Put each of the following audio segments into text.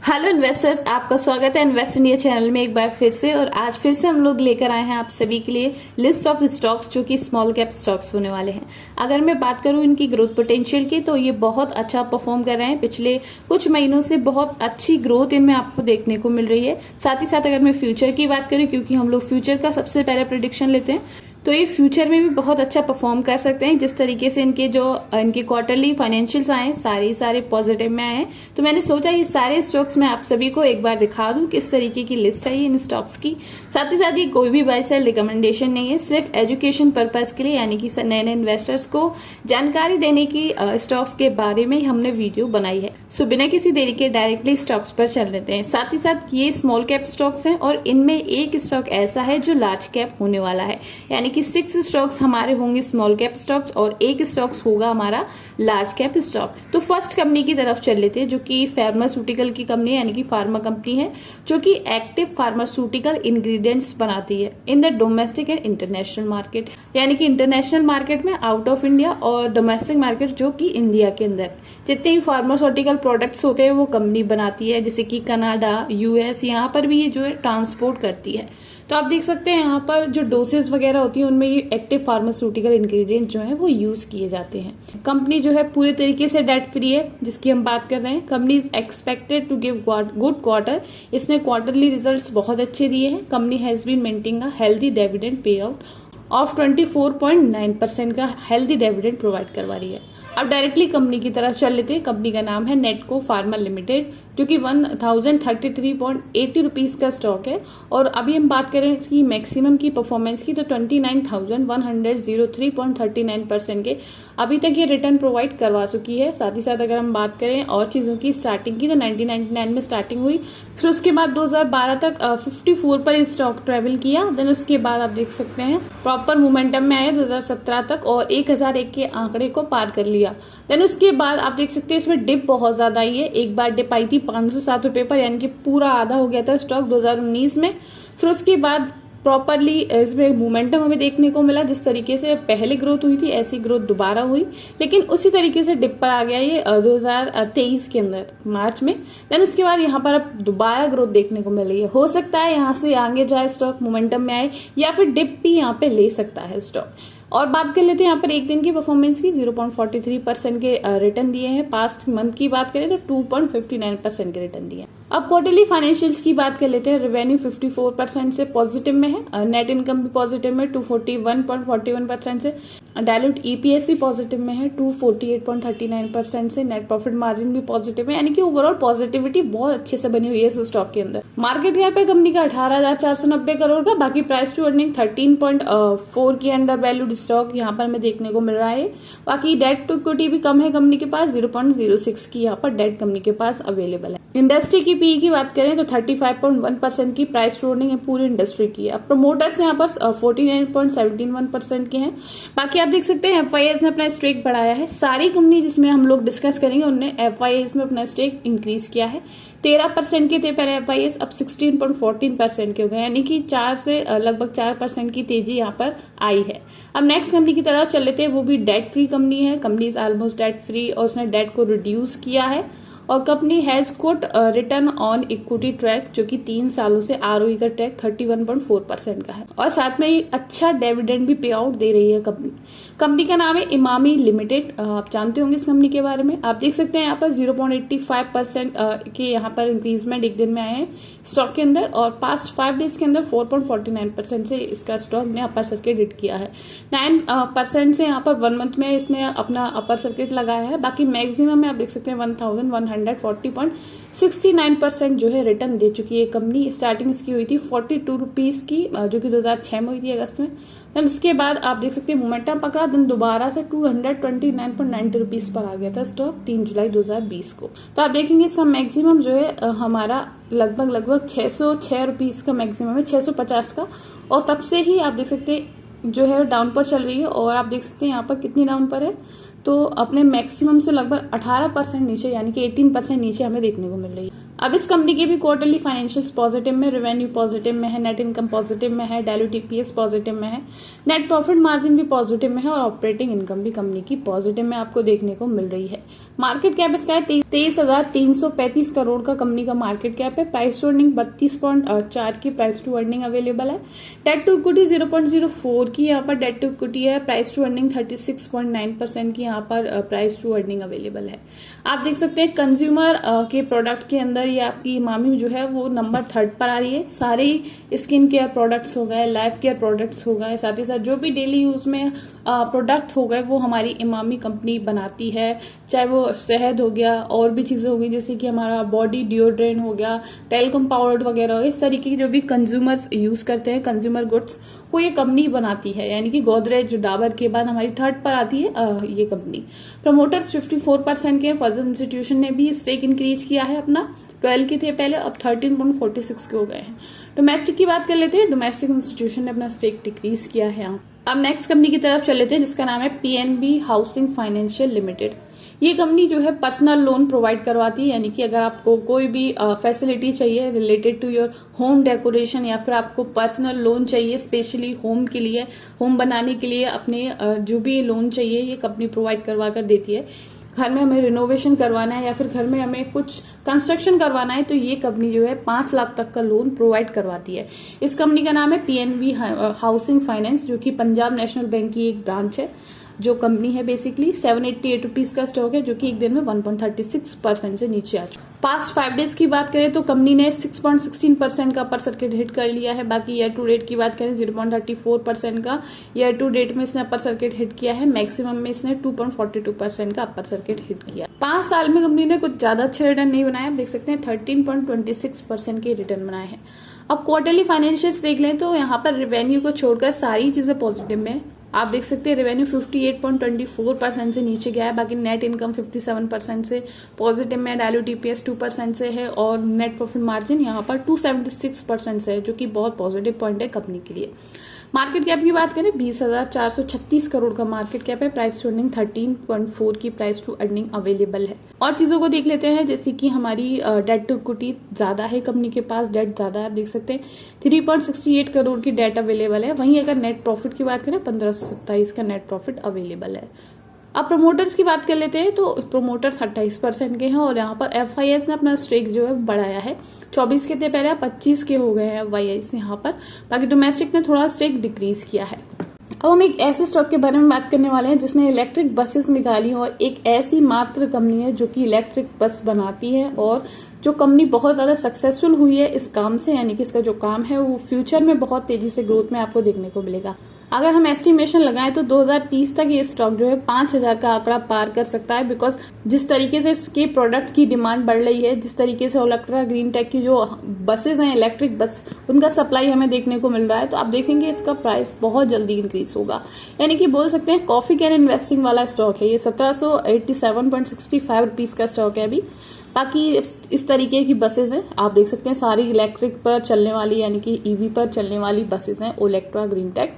Hello investors, आपका स्वागत है इन्वेस्ट इंडिया चैनल में एक बार फिर से। और आज फिर से हम लोग लेकर आए हैं आप सभी के लिए लिस्ट ऑफ स्टॉक्स जो कि स्मॉल कैप स्टॉक्स होने वाले हैं। अगर मैं बात करूं इनकी ग्रोथ पोटेंशियल की, तो ये बहुत अच्छा परफॉर्म कर रहे हैं। पिछले कुछ महीनों से बहुत अच्छी ग्रोथ इनमें आपको देखने को मिल रही है। साथ ही साथ अगर मैं फ्यूचर की बात करूं, क्योंकि हम लोग फ्यूचर का सबसे पहले प्रेडिक्शन लेते हैं, तो ये फ्यूचर में भी बहुत अच्छा परफॉर्म कर सकते हैं। जिस तरीके से इनके क्वार्टरली फाइनेंशियल्स आए सारे पॉजिटिव में आए हैं, तो मैंने सोचा ये सारे स्टॉक्स मैं आप सभी को एक बार दिखा दूं किस तरीके की लिस्ट है इन स्टॉक्स की। साथ ही साथ ये कोई भी बाय सेल रिकमेंडेशन नहीं है, सिर्फ एजुकेशन पर्पज के लिए, यानी कि नए नए इन्वेस्टर्स को जानकारी देने की स्टॉक्स के बारे में हमने वीडियो बनाई है। सो बिना किसी देरी के डायरेक्टली स्टॉक्स पर चल लेते हैं। साथ ही साथ ये स्मॉल कैप स्टॉक्स हैं और इनमें एक स्टॉक ऐसा है जो लार्ज कैप होने वाला है, यानी कि 6 स्टॉक्स हमारे होंगे स्मॉल कैप स्टॉक्स और एक स्टॉक्स होगा हमारा लार्ज कैप स्टॉक। तो फर्स्ट कंपनी की तरफ चल लेते हैं, जो कि फार्मास्यूटिकल की कंपनी है, यानी कि फार्मा कंपनी है, जो कि एक्टिव फार्मास्यूटिकल इंग्रेडिएंट्स बनाती है in the domestic and international market, यानी कि इंटरनेशनल मार्केट में आउट ऑफ इंडिया और डोमेस्टिक मार्केट जो कि इंडिया के अंदर जितने भी फार्मास्यूटिकल प्रोडक्ट्स होते हैं वो कंपनी बनाती है, जैसे कि कनाडा, यूएस, यहाँ पर भी ये जो है ट्रांसपोर्ट करती है। तो आप देख सकते हैं यहाँ पर जो डोसेस वगैरह होती है उनमें ये एक्टिव फार्मास्यूटिकल इंग्रेडिएंट जो है वो यूज किए जाते हैं। कंपनी जो है पूरे तरीके से डेट फ्री है, जिसकी हम बात कर रहे हैं। Company is expected to give good quarter, इसने क्वार्टरली रिजल्ट्स बहुत अच्छे दिए हैं। Company has been maintaining a healthy dividend pay out of 24.9% का हेल्दी डिविडेंड प्रोवाइड करवा रही है। अब डायरेक्टली कंपनी की तरफ चल लेते हैं। कंपनी का नाम है नेटको फार्मा लिमिटेड, जो कि 1033.80 रुपीज का स्टॉक है। और अभी हम बात करें इसकी मैक्सिमम की परफॉर्मेंस की, तो 29,103.39% के अभी तक ये रिटर्न प्रोवाइड करवा चुकी है। साथ ही साथ अगर हम बात करें और चीजों की स्टार्टिंग की, तो 1999 में स्टार्टिंग हुई, फिर उसके बाद 2012 तक 54 पर स्टॉक ट्रेवल किया। देन उसके बाद आप देख सकते हैं प्रॉपर मोमेंटम में आया 2017 तक और 1001 के आंकड़े को पार कर लिया। देन उसके बाद आप देख सकते हैं इसमें डिप बहुत ज्यादा आई है। एक बार डिप आई थी 507 रुपए पर, यानी कि पूरा आधा हो गया था स्टॉक 2019 में। फिर उसके बाद प्रॉपरली इसमें मोमेंटम हमें देखने को मिला। जिस तरीके से पहले ग्रोथ हुई थी ऐसी ग्रोथ दोबारा हुई, लेकिन उसी तरीके से डिप पर आ गया ये 2023 के अंदर मार्च में। देन उसके बाद यहाँ पर अब दोबारा ग्रोथ देखने को मिल रही है। हो सकता है यहाँ से आगे जाए स्टॉक, मोमेंटम में आए, या फिर डिप भी यहाँ पे ले सकता है स्टॉक। और बात कर लेते हैं यहाँ पर एक दिन की परफॉर्मेंस की। 0.43% के रिटर्न दिए हैं। पास्ट मंथ की बात करें तो 2.59% के रिटर्न दिए हैं। अब क्वार्टरली फाइनेंशियल्स की बात कर लेते हैं। रेवेन्यू 54% से पॉजिटिव में है। नेट इनकम भी पॉजिटिव में 241.41% से। डायल्यूट ईपीएस भी पॉजिटिव में है 248.39% से। नेट प्रॉफिट मार्जिन भी पॉजिटिव है, यानी कि ओवरऑल पॉजिटिविटी बहुत अच्छे से बनी हुई है इस स्टॉक के अंदर। मार्केट कैप है कंपनी का 18,490 करोड़ का। बाकी प्राइस टू अर्निंग 13.4 की अंडर वैल्यूड स्टॉक यहाँ पर हमें देखने को मिल रहा है। बाकी डेट टू इक्विटी भी कम है कंपनी के पास, 0.06 की यहाँ पर डेट कंपनी के पास अवेलेबल है। इंडस्ट्री की पीई की बात करें तो 35.1% की प्राइस टू अर्निंग है पूरी इंडस्ट्री की। अब प्रोमोटर्स यहाँ पर 49.71% के हैं। बाकी आप देख सकते हैं एफआईएस ने अपना स्टेक बढ़ाया है। सारी कंपनी जिसमें हम लोग डिस्कस करेंगे उन्होंने एफआईएस में अपना स्टेक इंक्रीज किया है। 13% के थे पहले एफआईएस, अब 16.14% के हो गए, यानी कि 4 से लगभग 4% की तेजी यहाँ पर आई है। अब नेक्स्ट कंपनी की तरफ चल लेते हैं, वो भी डेट फ्री कंपनी है। Company is almost debt free और उसने डेट को रिड्यूस किया है। और company has good return on equity track, जो कि 3 सालों से आरओई का ट्रैक 31.4% का है। और साथ में अच्छा डिविडेंड भी पे आउट दे रही है कंपनी। कंपनी का नाम है इमामी लिमिटेड, आप जानते होंगे इस कंपनी के बारे में। आप देख सकते हैं यहाँ पर 0.85% के यहाँ पर इंक्रीजमेंट एक दिन में आए हैं स्टॉक के अंदर। और पास्ट 5 डेज के अंदर 4.49% से इसका स्टॉक ने अपर सर्किट हिट किया है। 9% से यहाँ पर 1 मंथ में इसने अपना अपर सर्किट लगाया है। बाकी मैक्सिमम में आप देख सकते हैं 1140.69% जो है रिटर्न दे चुकी है कंपनी। स्टार्टिंग इसकी हुई थी 42 रुपीज की, जो कि 2006 में हुई थी अगस्त में। देन उसके बाद आप देख सकते हैं मोमेंटम पकड़ा, देन दोबारा से 229.90 रुपीज पर आ गया था स्टॉक 3 जुलाई 2020 को। तो आप देखेंगे इसका मैक्सिमम जो है हमारा लगभग 606 रुपीज का मैक्सिमम है, 650 का। और तब से ही आप देख सकते हैं जो है डाउन पर चल रही है। और आप देख सकते हैं यहाँ पर कितनी डाउन पर है, तो अपने मैक्सिमम से लगभग 18% नीचे, यानी कि 18% नीचे हमें देखने को मिल रही है। अब इस कंपनी के भी क्वार्टरली फाइनेंशियल्स पॉजिटिव में, रेवेन्यू पॉजिटिव में है, नेट इनकम पॉजिटिव में है, डायल्यूटेड ईपीएस पॉजिटिव में है, नेट प्रॉफिट मार्जिन भी पॉजिटिव में है और ऑपरेटिंग इनकम भी कंपनी की पॉजिटिव में आपको देखने को मिल रही है। मार्केट कैप इसका है 23,335 करोड़ का कंपनी का मार्केट कैप है। प्राइस टू अर्निंग 32.4 की प्राइस टू अर्निंग अवेलेबल है। डेट टू इक्विटी 0.04 की यहाँ पर डेट टू इक्विटी है। प्राइस टू अर्निंग 36.9% की यहाँ पर प्राइस टू अर्निंग अवेलेबल है। आप देख सकते हैं कंज्यूमर के प्रोडक्ट के अंदर ये आपकी इमामी जो है वो नंबर 3rd पर आ रही है। सारे स्किन केयर प्रोडक्ट्स हो गए, लाइफ केयर प्रोडक्ट्स हो गए, साथ ही साथ जो भी डेली यूज में प्रोडक्ट हो गए वो हमारी इमामी कंपनी बनाती है। चाहे वो शहद हो गया और भी चीजें हो गई, जैसे कि हमारा बॉडी डिओड्रेंट हो गया, टेलकम पाउडर वगैरह हो गया, इस तरीके की जो भी कंज्यूमर्स यूज करते हैं कंज्यूमर गुड्स वो ये कंपनी बनाती है। यानी कि गोदरेज डाबर के बाद हमारी 3rd पर आती है ये कंपनी। प्रमोटर्स 54% के। फजल इंस्टीट्यूशन ने भी स्टेक इंक्रीज किया है अपना, 12 के थे पहले, अब 13.46 के हो गए हैं। डोमेस्टिक की बात कर लेते हैं। डोमेस्टिक इंस्टीट्यूशन ने अपना स्टेक डिक्रीज किया है। अब नेक्स्ट कंपनी की तरफ चल लेते हैं जिसका नाम है पीएनबी हाउसिंग फाइनेंशियल लिमिटेड। ये कंपनी जो है पर्सनल लोन प्रोवाइड करवाती है। यानी कि अगर आपको कोई भी फैसिलिटी चाहिए related to your home decoration या फिर आपको पर्सनल लोन चाहिए स्पेशली होम के लिए, होम बनाने के लिए अपने जो भी लोन चाहिए ये कंपनी प्रोवाइड करवा कर देती है। घर में हमें रिनोवेशन करवाना है या फिर घर में हमें कुछ कंस्ट्रक्शन करवाना है तो ये कंपनी जो है 5 लाख तक का लोन प्रोवाइड करवाती है। इस कंपनी का नाम है पीएनबी हाउसिंग फाइनेंस, जो कि पंजाब नेशनल बैंक की एक ब्रांच है। जो कंपनी है बेसिकली 788 रुपीज का स्टॉक है, जो कि एक दिन में 1.36% से नीचे आ चुका। पास्ट 5 डेज की बात करें तो कंपनी ने 6.16% का अपर सर्किट हिट कर लिया है। बाकी ईयर टू डेट की बात करें 0.34% का ईयर टू डेट में इसने अपर सर्किट हिट किया है। मैक्सिमम में इसने 2.42% का अपर सर्किट हिट किया। 5 साल में कंपनी ने कुछ ज्यादा अच्छे रिटर्न नहीं बनाया। देख सकते हैं 13.26% के रिटर्न बनाए हैं। अब क्वार्टरली फाइनेंशियल्स देख लें तो यहाँ पर रेवेन्यू को छोड़कर सारी चीजें पॉजिटिव में। आप देख सकते हैं रेवेन्यू 58.24% से नीचे गया है। बाकी नेट इनकम 57% से पॉजिटिव में, डायल्यूटेड ईपीएस 2% से है और नेट प्रॉफिट मार्जिन यहाँ पर 276% से है, जो कि बहुत पॉजिटिव पॉइंट है कंपनी के लिए। मार्केट कैप की बात करें 20,436 करोड़ का मार्केट कैप है। प्राइस टू अर्निंग 13.4 की प्राइस टू अर्निंग अवेलेबल है। और चीजों को देख लेते हैं, जैसे कि हमारी डेट टू इक्विटी ज्यादा है, कंपनी के पास डेट ज्यादा है। आप देख सकते हैं 3.68 करोड़ की डेट अवेलेबल है। वहीं अगर नेट प्रॉफिट की बात करें 1527 का नेट प्रॉफिट अवेलेबल है। अब प्रमोटर्स की बात कर लेते हैं तो प्रमोटर्स 28% के हैं और यहाँ पर एफआईएस ने अपना स्टेक जो है बढ़ाया है। 24 के थे पहले, 25 के हो गए हैं एफआईएस यहाँ पर। बाकी डोमेस्टिक ने थोड़ा स्टेक डिक्रीज किया है। अब हम एक ऐसे स्टॉक के बारे में बात करने वाले हैं जिसने इलेक्ट्रिक बसेस निकाली और एक ऐसी मात्र कंपनी है जो कि इलेक्ट्रिक बस बनाती है और जो कंपनी बहुत ज्यादा सक्सेसफुल हुई है इस काम से। यानी कि इसका जो काम है वो फ्यूचर में बहुत तेजी से ग्रोथ में आपको देखने को मिलेगा। अगर हम एस्टिमेशन लगाएं तो 2030 तक ये स्टॉक जो है 5,000 का आंकड़ा पार कर सकता है। बिकॉज जिस तरीके से इसके प्रोडक्ट की डिमांड बढ़ रही है, जिस तरीके से ओलेक्ट्रा ग्रीन टेक की जो बसेज हैं इलेक्ट्रिक बस, उनका सप्लाई हमें देखने को मिल रहा है, तो आप देखेंगे इसका प्राइस बहुत जल्दी इंक्रीज होगा। यानी कि बोल सकते हैं कॉफी कैन इन्वेस्टिंग वाला स्टॉक है ये। 1787.65 रुपीज का स्टॉक है अभी। बाकी इस तरीके की बसेज हैं, आप देख सकते हैं सारी इलेक्ट्रिक पर चलने वाली यानी कि ईवी पर चलने वाली बसेज हैं ओलेक्ट्रा ग्रीन टेक।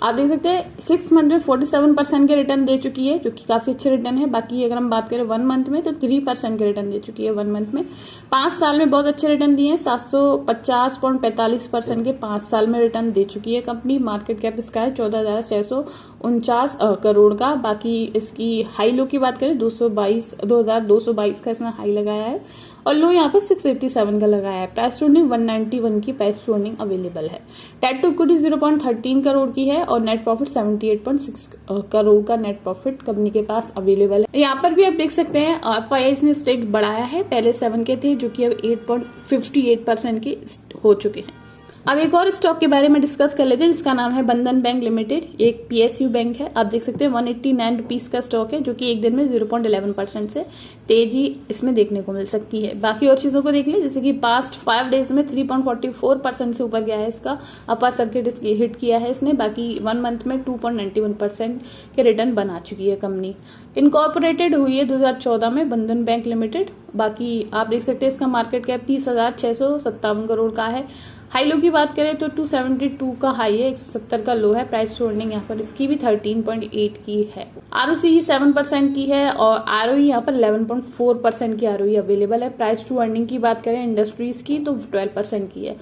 आप देख सकते हैं 6 मंथ में 47% के रिटर्न दे चुकी है, जो कि काफी अच्छे रिटर्न है। बाकी अगर हम बात करें 1 मंथ में तो 3% के रिटर्न दे चुकी है 1 मंथ में। 5 साल में बहुत अच्छे रिटर्न दिए हैं, 750.45% के 5 साल में रिटर्न दे चुकी है कंपनी। मार्केट कैप इसका है 14,649 करोड़ का। बाकी इसकी हाई लो की बात करें 2,222 का इसने हाई लगाया है और लो यहाँ पर 687 का लगाया है। प्राइस टू अर्निंग 191 की प्राइस टू अर्निंग अवेलेबल है। डेट टू इक्विटी 0.13 करोड़ की है और नेट प्रॉफिट 78.6 करोड़ का नेट प्रॉफिट कंपनी के पास अवेलेबल है। यहाँ पर भी आप देख सकते हैं एफआईएस ने स्टेक बढ़ाया है, पहले 7 के थे जो कि अब 8.58% के हो चुके हैं। अब एक और स्टॉक के बारे में डिस्कस कर लेते हैं जिसका नाम है बंधन बैंक लिमिटेड। एक पीएसयू बैंक है। आप देख सकते हैं 189 रुपीज का स्टॉक है, जो कि एक दिन में 0.11% से तेजी इसमें देखने को मिल सकती है। बाकी और चीजों को देख लें, जैसे कि पास्ट 5 डेज में 3.44% से ऊपर गया है, इसका अपर सर्किट हिट किया है इसने। बाकी 1 मंथ में 2.91% के रिटर्न बना चुकी है कंपनी। इनकॉर्पोरेटेड हुई है 2014 में बंधन बैंक लिमिटेड। बाकी आप देख सकते हैं इसका मार्केट कैप 30,657 करोड़ का है। हाई लो की बात करें तो 272 का हाई है, 170 का लो है। प्राइस टू अर्निंग यहाँ पर इसकी भी 13.8 की है। आरओसी 7% की है और आरओई यहाँ पर 11.4% की आरओई अवेलेबल है। प्राइस टू अर्निंग की बात करें इंडस्ट्रीज की तो 12% की है।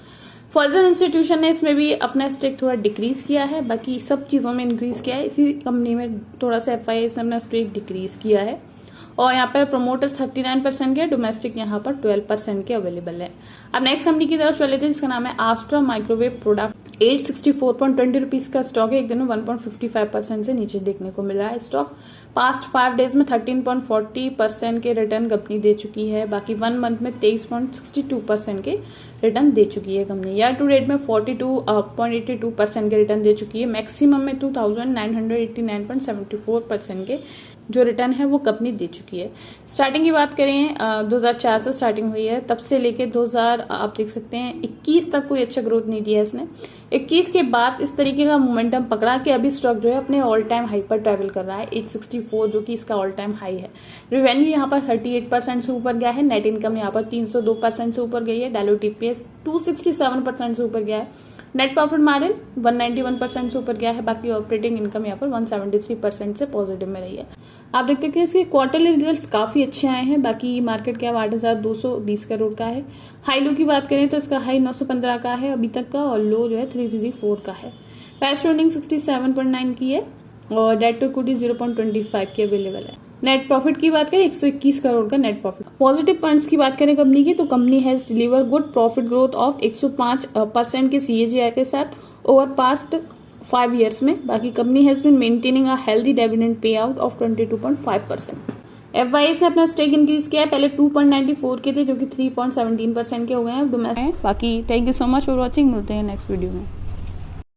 फर्जर इंस्टीट्यूशन ने इसमें भी अपना स्टेक थोड़ा डिक्रीज किया है, बाकी सब चीज़ों में इंक्रीज किया है। इसी कंपनी में थोड़ा सा FIS ने अपना स्टेक डिक्रीज किया है। और यहाँ पर प्रोमोटर्स 39% के, डोमेस्टिक यहाँ पर 12% के अवेलेबल है। अब नेक्स्ट कंपनी की तरफ चले थे जिसका नाम है आस्ट्रा माइक्रोवेव प्रोडक्ट। 864.20 रुपीज का स्टॉक है। एक दिन में 1.55% से नीचे देखने को मिल रहा है स्टॉक। पास्ट 5 डेज में 13.40% के रिटर्न कंपनी दे चुकी है। बाकी 1 मंथ में 23.62% के रिटर्न दे चुकी है कंपनी। ईयर टू डेट में 42.82% के रिटर्न दे चुकी है। मैक्सिमम में 2989.74% के जो रिटर्न है वो कंपनी दे चुकी है। स्टार्टिंग की बात करें 2004 से स्टार्टिंग हुई है, तब से लेके 2000 आप देख सकते हैं 21 तक कोई अच्छा ग्रोथ नहीं दिया इसने। 21 के बाद इस तरीके का मोमेंटम पकड़ा कि अभी स्टॉक जो है अपने ऑल टाइम हाई पर ट्रैवल कर रहा है, 864 जो कि इसका ऑल टाइम हाई है। रिवेन्यू यहाँ पर 38% से ऊपर गया है। नेट इनकम यहाँ पर 302% से ऊपर गई है। डायलूटेड EPS 267% से ऊपर गया है। नेट प्रॉफिट मार्जिन 191% से ऊपर गया है। बाकी ऑपरेटिंग इनकम यहाँ पर 173% से पॉजिटिव में रही है। आप देखते हैं कि इसके क्वार्टरली रिजल्ट्स काफी अच्छे आए हैं। बाकी मार्केट कैप 8,220 करोड़ का है। हाई लो की बात करें तो इसका हाई 915 का है अभी तक का, और लो जो है 334 का है। प्राइस टू अर्निंग 67.9 की है और डेट टू इक्विटी 0.25 की अवेलेबल है। नेट प्रॉफिट की बात करें 121 करोड़ का नेट प्रॉफिट। पॉजिटिव पॉइंट्स की बात करें कंपनी की तो company has deliver good profit growth of 105% के CAGR के साथ ओवर पास्ट 5 years में। बाकी company has been maintaining a healthy dividend pay out of 22.5%। FIS ने अपना स्टेक इंक्रीज किया है। पहले 2.94 के थे जो कि 3.17% के हो गए हैं। बाकी thank you so much for watching. मिलते हैं नेक्स्ट वीडियो में।